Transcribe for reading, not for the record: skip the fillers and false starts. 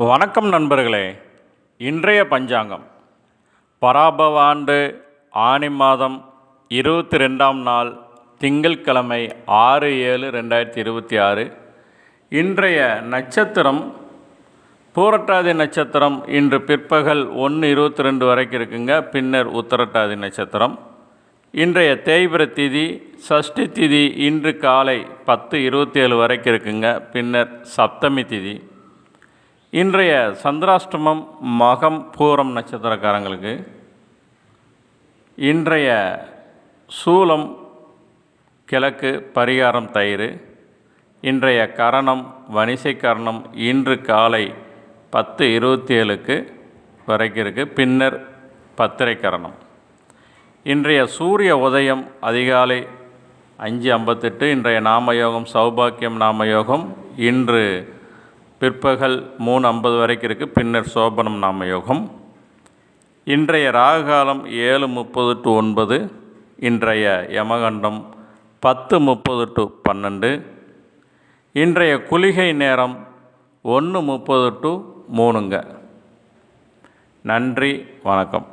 வணக்கம் நண்பர்களே. இன்றைய பஞ்சாங்கம் பராபவ ஆண்டு ஆனி மாதம் 22ஆம் நாள் திங்கட்கிழமை 6/7/2026. இன்றைய நட்சத்திரம் பூரட்டாதி நட்சத்திரம். இன்று பிற்பகல் 1:22 வரைக்கும் இருக்குங்க. பின்னர் உத்திரட்டாதி நட்சத்திரம். இன்றைய தேய்பிறை திதி சஷ்டி திதி இன்று காலை 10:27 வரைக்கும் இருக்குங்க. பின்னர் சப்தமி திதி. இன்றைய சந்திராஷ்டமம் மகம் பூரம் நட்சத்திரக்காரங்களுக்கு. இன்றைய சூலம் கிழக்கு, பரிகாரம் தயிர். இன்றைய கரணம் வணிசை கரணம். இன்று காலை 10:27 வரைக்கும் இருக்குது. பின்னர் பத்திரை கரணம். இன்றைய சூரிய உதயம் அதிகாலை 5:58. இன்றைய நாமயோகம் சௌபாக்கியம் நாமயோகம். இன்று பிற்பகல் 3:50 வரைக்கும் இருக்குது. பின்னர் சோபனம் நாமயோகம். இன்றைய ராகுகாலம் 7:30 to 9. இன்றைய யமகண்டம் 10:30 to 12. இன்றைய குளிகை நேரம் 1:30 to 3. நன்றி, வணக்கம்.